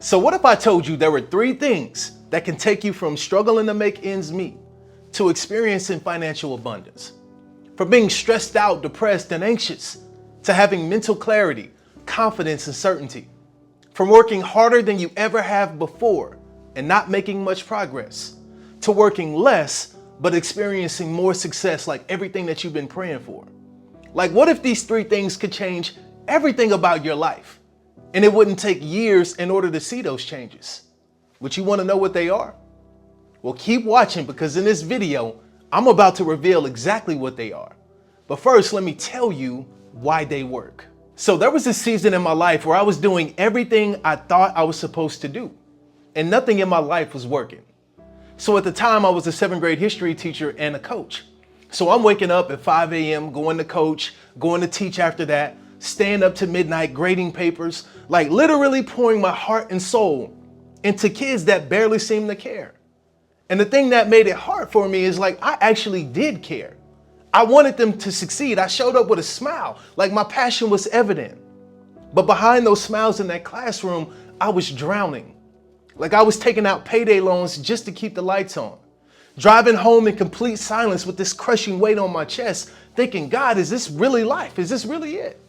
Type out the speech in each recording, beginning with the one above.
So what if I told you there were 3 things that can take you from struggling to make ends meet to experiencing financial abundance? From being stressed out, depressed, and anxious to having mental clarity, confidence, and certainty. From working harder than you ever have before and not making much progress to working less but experiencing more success, like everything that you've been praying for. Like, what if these 3 things could change everything about your life and it wouldn't take years in order to see those changes? Would you want to know what they are? Well, keep watching, because in this video, I'm about to reveal exactly what they are. But first, let me tell you why they work. So there was a season in my life where I was doing everything I thought I was supposed to do, and nothing in my life was working. So at the time, I was a 7th grade history teacher and a coach. So I'm waking up at 5 a.m., going to coach, going to teach after that, staying up to midnight, grading papers, like literally pouring my heart and soul into kids that barely seemed to care. And the thing that made it hard for me is, like, I actually did care. I wanted them to succeed. I showed up with a smile, like my passion was evident. But behind those smiles in that classroom, I was drowning. Like I was taking out payday loans just to keep the lights on. Driving home in complete silence with this crushing weight on my chest, thinking, God, is this really life? Is this really it?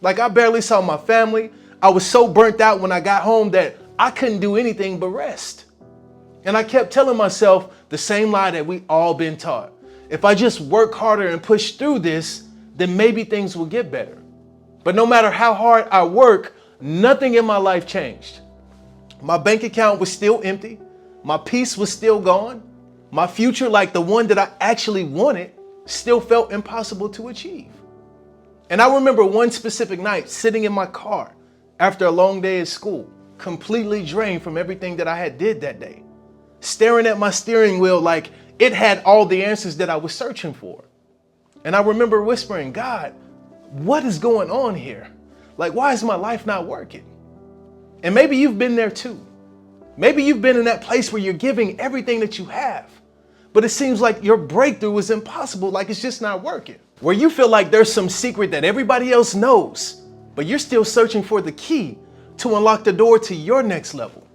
Like I barely saw my family. I was so burnt out when I got home that I couldn't do anything but rest. And I kept telling myself the same lie that we all been taught. If I just work harder and push through this, then maybe things will get better. But no matter how hard I work, nothing in my life changed. My bank account was still empty. My peace was still gone. My future, like the one that I actually wanted, still felt impossible to achieve. And I remember one specific night sitting in my car after a long day at school, completely drained from everything that I had did that day, staring at my steering wheel like it had all the answers that I was searching for. And I remember whispering, God, what is going on here? Like, why is my life not working? And maybe you've been there too. Maybe you've been in that place where you're giving everything that you have, but it seems like your breakthrough is impossible, like it's just not working. Where you feel like there's some secret that everybody else knows, but you're still searching for the key to unlock the door to your next level.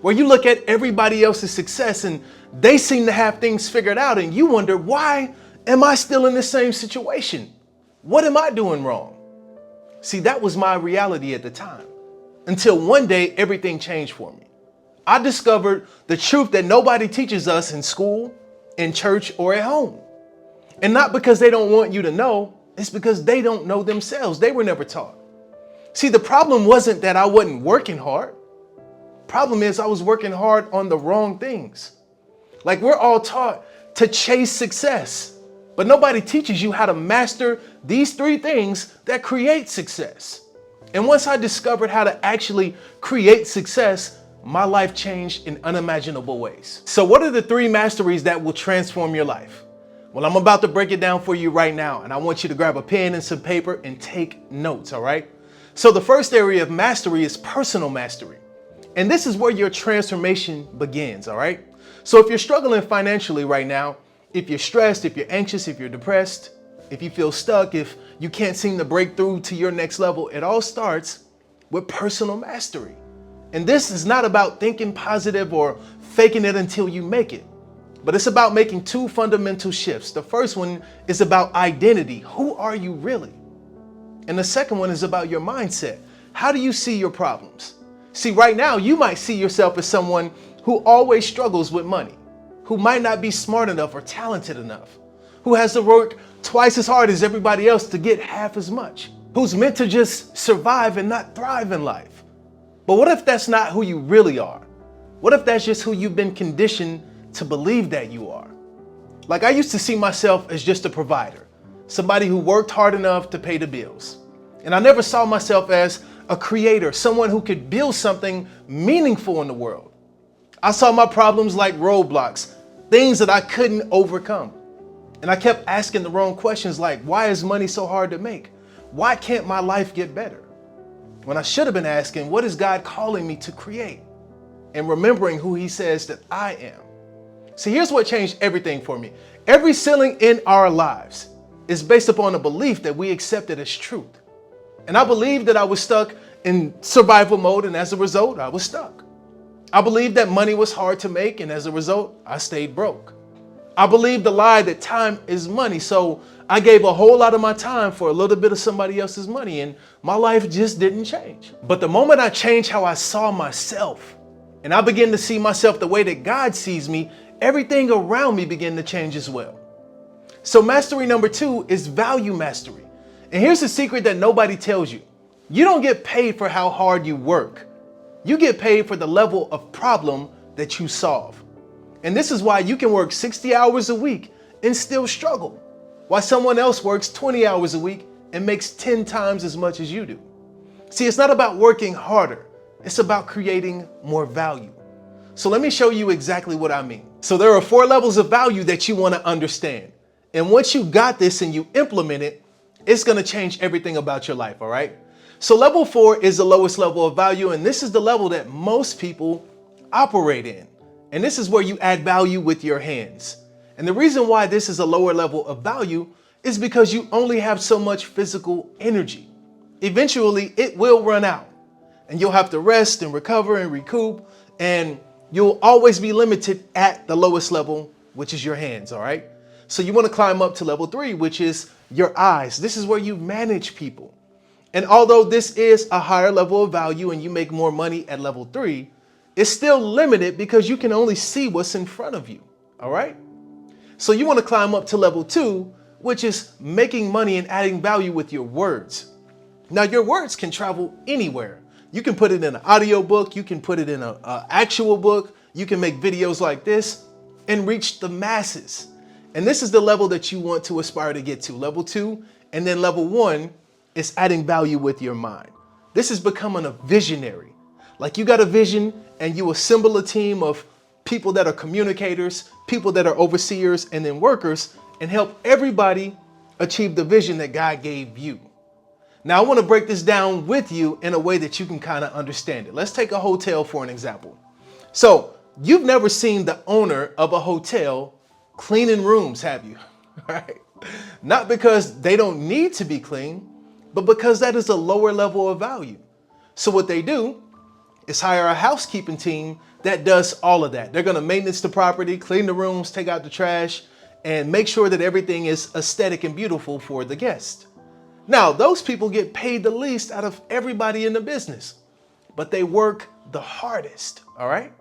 Where you look at everybody else's success and they seem to have things figured out, and you wonder, why am I still in the same situation? What am I doing wrong? See, that was my reality at the time. Until one day, everything changed for me. I discovered the truth that nobody teaches us in school, in church, or at home. And not because they don't want you to know, it's because they don't know themselves. They were never taught. See, the problem wasn't that I wasn't working hard. Problem is I was working hard on the wrong things. Like, we're all taught to chase success, but nobody teaches you how to master these 3 things that create success. And once I discovered how to actually create success, my life changed in unimaginable ways. So what are the 3 masteries that will transform your life? Well, I'm about to break it down for you right now, and I want you to grab a pen and some paper and take notes, all right? So the first area of mastery is personal mastery. And this is where your transformation begins, all right? So if you're struggling financially right now, if you're stressed, if you're anxious, if you're depressed, if you feel stuck, if you can't seem to break through to your next level, it all starts with personal mastery. And this is not about thinking positive or faking it until you make it, but it's about making 2 fundamental shifts. The first one is about identity. Who are you really? And the second one is about your mindset. How do you see your problems? See, right now, you might see yourself as someone who always struggles with money, who might not be smart enough or talented enough, who has to work twice as hard as everybody else to get half as much, who's meant to just survive and not thrive in life. But what if that's not who you really are? What if that's just who you've been conditioned to believe that you are? Like, I used to see myself as just a provider, somebody who worked hard enough to pay the bills. And I never saw myself as a creator, someone who could build something meaningful in the world. I saw my problems like roadblocks, things that I couldn't overcome. And I kept asking the wrong questions like, why is money so hard to make? Why can't my life get better? When I should have been asking, what is God calling me to create? And remembering who He says that I am. See, here's what changed everything for me. Every ceiling in our lives is based upon a belief that we accepted as truth. And I believed that I was stuck in survival mode, and as a result, I was stuck. I believed that money was hard to make, and as a result, I stayed broke. I believed the lie that time is money, so I gave a whole lot of my time for a little bit of somebody else's money, and my life just didn't change. But the moment I changed how I saw myself, and I began to see myself the way that God sees me, everything around me began to change as well. So mastery number 2 is value mastery. And here's the secret that nobody tells you. You don't get paid for how hard you work. You get paid for the level of problem that you solve. And this is why you can work 60 hours a week and still struggle, while someone else works 20 hours a week and makes 10 times as much as you do. See, it's not about working harder. It's about creating more value. So let me show you exactly what I mean. So there are 4 levels of value that you want to understand. And once you got this and you implement it, it's going to change everything about your life, all right? So level 4 is the lowest level of value, and this is the level that most people operate in. And this is where you add value with your hands. And the reason why this is a lower level of value is because you only have so much physical energy. Eventually, it will run out, and you'll have to rest and recover and recoup, and you'll always be limited at the lowest level, which is your hands, all right? So you want to climb up to level 3, which is your eyes. This is where you manage people. And although this is a higher level of value and you make more money at level 3, it's still limited because you can only see what's in front of you, all right? So you want to climb up to level 2, which is making money and adding value with your words. Now, your words can travel anywhere. You can put it in an audio book, you can put it in an actual book, you can make videos like this and reach the masses. And this is the level that you want to aspire to get to, level 2. And then level 1 is adding value with your mind. This is becoming a visionary. Like you got a vision and you assemble a team of people that are communicators, people that are overseers, and then workers, and help everybody achieve the vision that God gave you. Now, I want to break this down with you in a way that you can kind of understand it. Let's take a hotel for an example. So you've never seen the owner of a hotel cleaning rooms, have you? Right? Not because they don't need to be clean, but because that is a lower level of value. So what they do is hire a housekeeping team that does all of that. They're going to maintenance the property, clean the rooms, take out the trash, and make sure that everything is aesthetic and beautiful for the guest. Now, those people get paid the least out of everybody in the business, but they work the hardest, all right?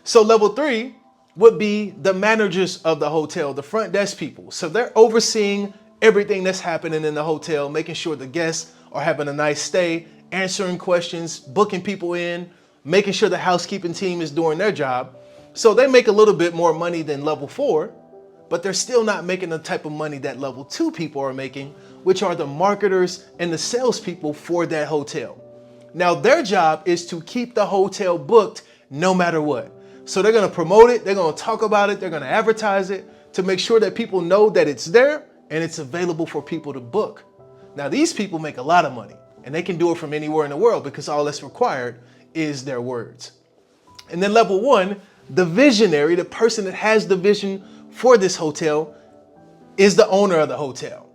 So level 3 would be the managers of the hotel, the front desk people. So they're overseeing everything that's happening in the hotel, making sure the guests are having a nice stay, answering questions, booking people in, making sure the housekeeping team is doing their job. So they make a little bit more money than level 4, but they're still not making the type of money that level 2 people are making, which are the marketers and the salespeople for that hotel. Now, their job is to keep the hotel booked no matter what. So they're going to promote it, they're going to talk about it, they're going to advertise it to make sure that people know that it's there and it's available for people to book. Now, these people make a lot of money, and they can do it from anywhere in the world because all that's required is their words. And then level 1, the visionary, the person that has the vision for this hotel, is the owner of the hotel.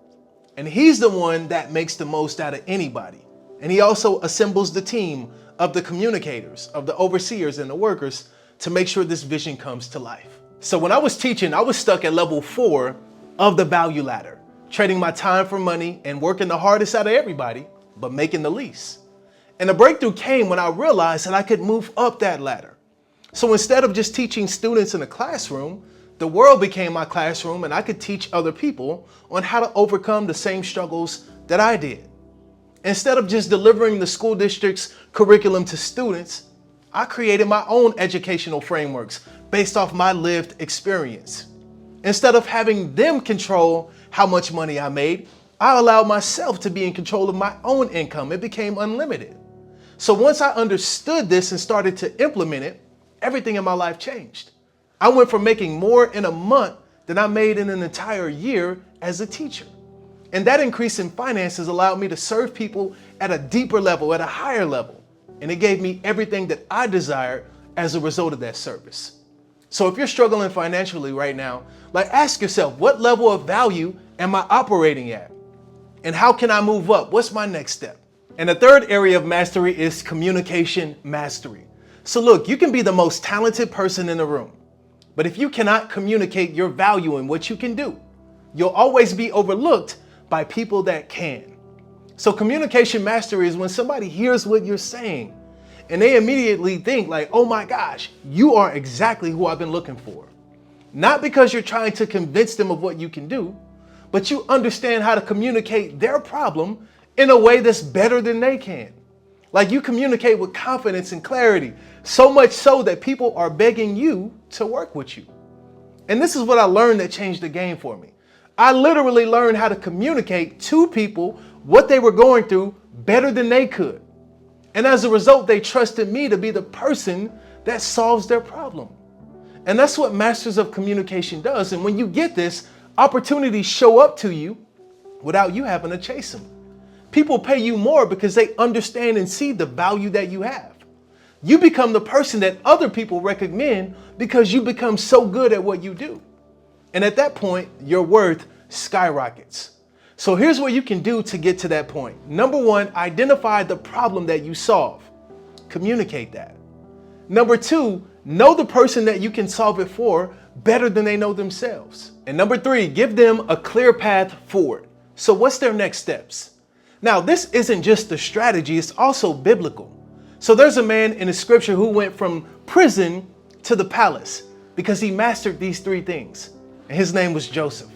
And he's the one that makes the most out of anybody. And he also assembles the team of the communicators, of the overseers and the workers to make sure this vision comes to life. So when I was teaching, I was stuck at level 4 of the value ladder, trading my time for money and working the hardest out of everybody, but making the least. And the breakthrough came when I realized that I could move up that ladder. So instead of just teaching students in a classroom, the world became my classroom, and I could teach other people on how to overcome the same struggles that I did. Instead of just delivering the school district's curriculum to students, I created my own educational frameworks based off my lived experience. Instead of having them control how much money I made, I allowed myself to be in control of my own income. It became unlimited. So once I understood this and started to implement it, everything in my life changed. I went from making more in a month than I made in an entire year as a teacher. And that increase in finances allowed me to serve people at a deeper level, at a higher level. And it gave me everything that I desired as a result of that service. So if you're struggling financially right now, ask yourself, what level of value am I operating at? And how can I move up? What's my next step? And the third area of mastery is communication mastery. So look, you can be the most talented person in the room, but if you cannot communicate your value and what you can do, you'll always be overlooked by people that can. So communication mastery is when somebody hears what you're saying and they immediately think like, oh my gosh, you are exactly who I've been looking for. Not because you're trying to convince them of what you can do, but you understand how to communicate their problem in a way that's better than they can. Like you communicate with confidence and clarity, so much so that people are begging you to work with you. And this is what I learned that changed the game for me. I literally learned how to communicate to people what they were going through better than they could. And as a result, they trusted me to be the person that solves their problem. And that's what Masters of Communication does. And when you get this, opportunities show up to you without you having to chase them. People pay you more because they understand and see the value that you have. You become the person that other people recommend because you become so good at what you do. And at that point, your worth skyrockets. So here's what you can do to get to that point. Number one, identify the problem that you solve. Communicate that. Number two, know the person that you can solve it for better than they know themselves. And number three, give them a clear path forward. So what's their next steps? Now, this isn't just the strategy, it's also biblical. So there's a man in the scripture who went from prison to the palace because he mastered these three things. And his name was Joseph.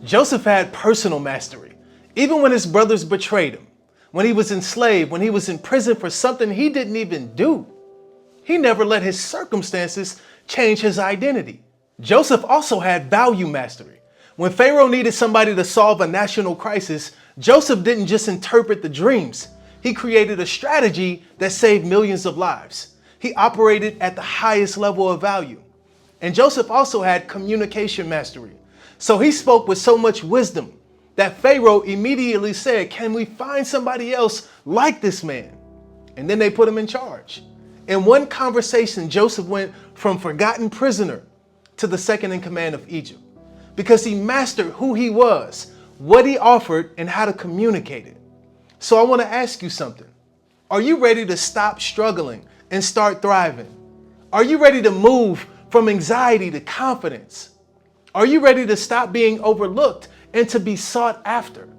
Joseph had personal mastery. Even when his brothers betrayed him, when he was enslaved, when he was in prison for something he didn't even do, he never let his circumstances change his identity. Joseph also had value mastery. When Pharaoh needed somebody to solve a national crisis, Joseph didn't just interpret the dreams. He created a strategy that saved millions of lives. He operated at the highest level of value. And Joseph also had communication mastery. So he spoke with so much wisdom that Pharaoh immediately said, can we find somebody else like this man? And then they put him in charge. In one conversation, Joseph went from forgotten prisoner to the second in command of Egypt because he mastered who he was, what he offered, and how to communicate it. So I want to ask you something. Are you ready to stop struggling and start thriving? Are you ready to move from anxiety to confidence? Are you ready to stop being overlooked and to be sought after?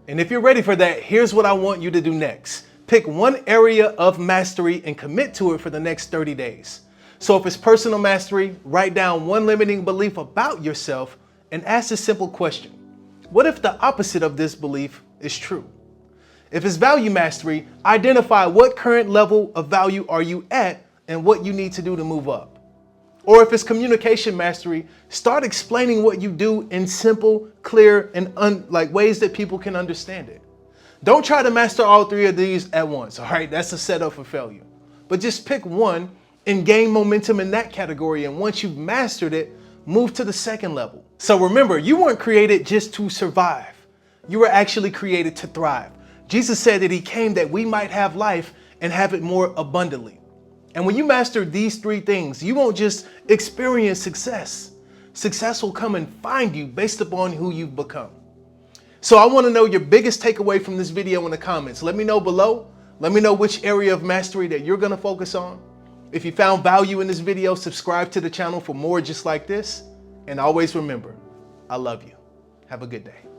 And if you're ready for that, here's what I want you to do next. Pick one area of mastery and commit to it for the next 30 days. So if it's personal mastery, write down one limiting belief about yourself and ask a simple question. What if the opposite of this belief is true? If it's value mastery, identify what current level of value are you at and what you need to do to move up. Or if it's communication mastery, start explaining what you do in simple, clear, and ways that people can understand it. Don't try to master all three of these at once, all right? That's a setup for failure. But just pick one and gain momentum in that category. And once you've mastered it, move to the second level. So remember, you weren't created just to survive. You were actually created to thrive. Jesus said that he came that we might have life and have it more abundantly. And when you master these three things, you won't just experience success. Success will come and find you based upon who you've become. So I want to know your biggest takeaway from this video in the comments. Let me know below. Let me know which area of mastery that you're going to focus on. If you found value in this video, subscribe to the channel for more just like this. And always remember, I love you. Have a good day.